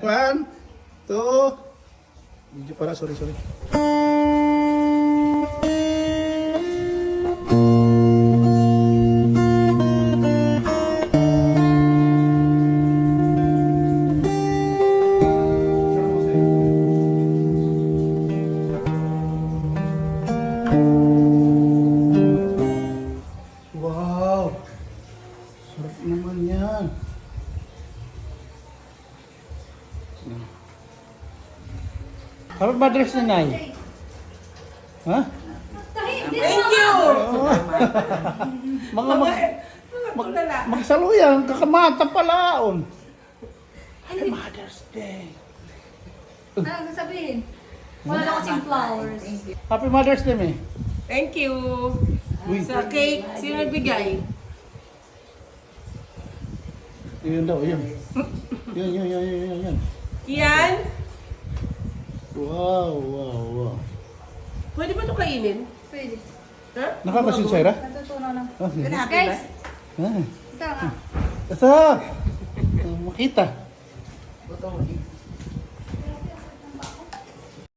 One, two. Video pala, sorry. Wow! Sarap naman yan. Happy Mother's Day, Nay. Ha? Thank you! Magsaluyan, kakamata palaon. Happy Mother's Day. Ano sabihin? Wala na kasing flowers. Happy Mother's Day, May. Thank you. Uy. Sa cake, sino nagbigay? Yun daw, yun. Yun. Yan? Wow. Pwede ba ito kainin? Pwede. Ha? Nakakasinsera? Natutunan lang. Ah, sige. Happy Guys, ba? Ah, ito nga. asa? Makita. Butong